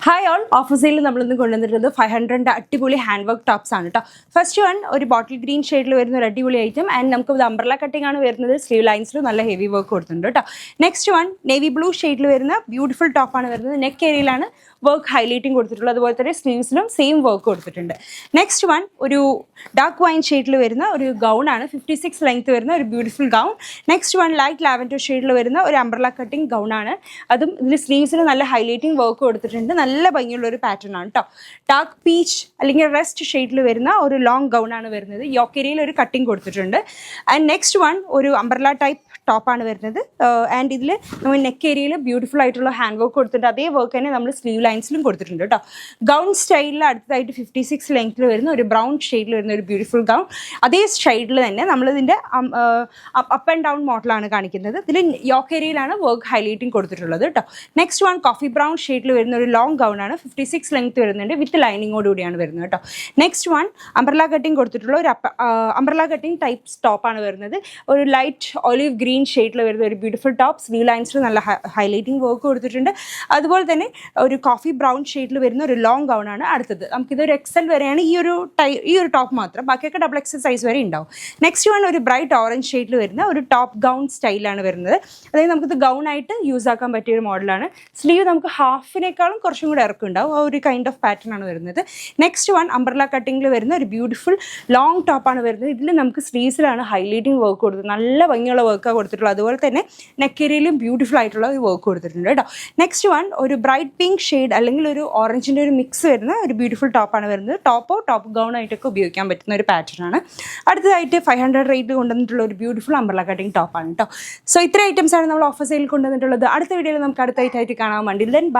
Hi all, ഓഫീസിൽ നമ്മളിന്ന് കൊണ്ടുവന്നിട്ടുള്ളത് 500 അടിപൊളി ഹാൻഡ് വർക്ക് ടോപ്സ് ആണ് കേട്ടോ. ഫസ്റ്റ് വൺ ഒരു ബോട്ടിൽ ഗ്രീൻ ഷെയ്ഡിൽ വരുന്ന ഒരു അടിപൊളി ഐറ്റം ആൻഡ് നമുക്ക് ഇത് അംബ്രല കട്ടിംഗ് ആണ് വരുന്നത്. സ്ലീവ് ലൈൻസിലും നല്ല ഹെവി വർക്ക് കൊടുത്തിട്ടുണ്ട് കേട്ടോ. നെക്സ്റ്റ് വൺ നേവി ബ്ലൂ ഷെയ്ഡിൽ വരുന്ന ബ്യൂട്ടിഫുൾ ടോപ്പാണ് വരുന്നത്. നെക്ക് ഏരിയയിലാണ് വർക്ക് ഹൈലൈറ്റിംഗ് കൊടുത്തിട്ടുള്ളത്, അതുപോലെ തന്നെ സ്ലീവ്സിലും സെയിം വർക്ക് കൊടുത്തിട്ടുണ്ട്. നെക്സ്റ്റ് വൺ ഒരു ഡാർക്ക് വൈൻ ഷെയ്ഡിൽ വരുന്ന ഒരു ഗൗൺ ആണ്, 56 ലെങ്ത് വരുന്ന ഒരു beautiful gown. Next one light lavender ഷെയ്ഡിൽ വരുന്ന ഒരു അംബ്രല കട്ടിംഗ് ഗൗൺ ആണ്. അതും ഇതിൽ സ്ലീവ്സിൽ നല്ല ഹൈലൈറ്റിംഗ് വർക്ക് കൊടുത്തിട്ടുണ്ട്. നല്ല ഭംഗിയുള്ള ഒരു പാറ്റേൺ ആണ് കേട്ടോ. ഡാർക്ക് പീച്ച് അല്ലെങ്കിൽ റെസ്റ്റ് ഷെയ്ഡിൽ വരുന്ന ഒരു ലോങ് ഗൗൺ ആണ് വരുന്നത്. യോക്കേരിയയിൽ ഒരു കട്ടിംഗ് കൊടുത്തിട്ടുണ്ട്. ആൻഡ് നെക്സ്റ്റ് വൺ ഒരു അംബ്രല ടൈപ്പ് ടോപ്പാണ് വരുന്നത്. ആൻഡ് ഇതിൽ നമ്മൾ നെക്ക് ഏരിയയിൽ ബ്യൂട്ടിഫുൾ ആയിട്ടുള്ള ഹാൻഡ് വർക്ക് കൊടുത്തിട്ടുണ്ട്. അതേ വർക്ക് തന്നെ നമ്മൾ സ്ലീവ് ലൈൻസിലും കൊടുത്തിട്ടുണ്ട് കേട്ടോ. ഗൗൺ സ്റ്റൈലിൽ അടുത്തതായിട്ട് 56 ലെങ്ത്തിൽ വരുന്ന ഒരു ബ്രൗൺ ഷെയ്ഡിൽ വരുന്ന ഒരു ബ്യൂട്ടിഫുൾ ഗൗൺ. അതേ ഷെയ്ഡിൽ തന്നെ നമ്മളിതിൻ്റെ അപ്പ് ആൻഡ് ഡൗൺ മോഡലാണ് കാണിക്കുന്നത്. ഇതിൽ യോക്ക് ഏരിയയിലാണ് വർക്ക് ഹൈലൈറ്റിംഗ് കൊടുത്തിട്ടുള്ളത് കേട്ടോ. നെക്സ്റ്റ് വൺ കോഫി ബ്രൗൺ ഷെയ്ഡിൽ വരുന്ന ഒരു ലോങ് ഗൗൺ ആണ്, 56 ലെങ്ത് വരുന്നുണ്ട്, വിത്ത് ലൈനിങ്ങോട് കൂടിയാണ് വരുന്നത് കേട്ടോ. നെക്സ്റ്റ് വൺ അംബ്രല കട്ടിംഗ് കൊടുത്തിട്ടുള്ള ഒരു അംബ്രല കട്ടിംഗ് ടൈപ്പ് ടോപ്പാണ് വരുന്നത്. ഒരു ലൈറ്റ് ഒലിവ് ഗ്രീൻ ഷെയ്ഡിൽ വരുന്ന ഒരു ബ്യൂട്ടിഫുൾ ടോപ്പ്. സ്ലീവ് ലൈൻസിൽ നല്ല ഹൈലൈറ്റിംഗ് വർക്ക് കൊടുത്തിട്ടുണ്ട്. അതുപോലെ തന്നെ ഒരു കോഫി ബ്രൗൺ ഷെയ്ഡിൽ വരുന്ന ഒരു ലോങ് ഗൗൺ ആണ് അടുത്തത്. നമുക്കിതൊരു എക്സൽ വരെയാണ് ഈ ഒരു ടോപ്പ് മാത്രം, ബാക്കിയൊക്കെ ഡബിൾ എക്സൽ സൈസ് വരെ ഉണ്ടാവും. നെക്സ്റ്റ് വൺ ഒരു ബ്രൈറ്റ് ഓറഞ്ച് ഷെയ്ഡിൽ വരുന്ന ഒരു ടോപ്പ് ഗൗൺ സ്റ്റൈലാണ് വരുന്നത്. അതായത് നമുക്കിത് ഗൗൺ ആയിട്ട് യൂസ് ആക്കാൻ പറ്റിയ ഒരു മോഡലാണ്. സ്ലീവ് നമുക്ക് ഹാഫിനേക്കാളും കുറച്ചും കൂടെ ഇറക്കുണ്ടാവും. ആ ഒരു കൈൻഡ് ഓഫ് പാറ്റേൺ ആണ് വരുന്നത്. നെക്സ്റ്റ് വൺ അംബ്രല കട്ടിങ്ങിൽ വരുന്ന ഒരു ബ്യൂട്ടിഫുൾ ലോങ് ടോപ്പാണ് വരുന്നത്. ഇതിൽ നമുക്ക് സ്ലീവ്സിലാണ് ഹൈലൈറ്റിംഗ് വർക്ക് കൊടുത്തത്. നല്ല ഭംഗിയുള്ള വർക്കാണ് കൊടുത്തിട്ടുള്ളത്. അതുപോലെ തന്നെ നെക്കേരിയയിലും ബ്യൂട്ടിഫുൾ ആയിട്ടുള്ള ഒരു വർക്ക് കൊടുത്തിട്ടുണ്ട് കേട്ടോ. നെക്സ്റ്റ് വൺ ഒരു ബ്രൈറ്റ് പിങ്ക് ഷെയ്ഡ് അല്ലെങ്കിൽ ഒരു ഓറഞ്ചിൻ്റെ ഒരു മിക്സ് വരുന്ന ഒരു ബ്യൂട്ടിഫുൾ ടോപ്പാണ് വരുന്നത്. ടോപ്പ് ഗൗൺ ആയിട്ടൊക്കെ ഉപയോഗിക്കാൻ പറ്റുന്ന ഒരു പാറ്റേൺ ആണ്. അടുത്തതായിട്ട് 500 റേറ്റ് കൊണ്ടുവന്നിട്ടുള്ള ഒരു ബ്യൂട്ടിഫുൾ അംബ്രല കട്ടിംഗ് ടോപ്പാണ് കേട്ടോ. സോ ഇത്ര ഐറ്റംസ് ആണ് നമ്മൾ ഓഫർ സെയിൽ കൊണ്ടുവന്നിട്ടുള്ളത്. അടുത്ത വീഡിയോയിൽ നമുക്ക് അടുത്തായിട്ട് കാണാൻ വേണ്ടി. Then bye.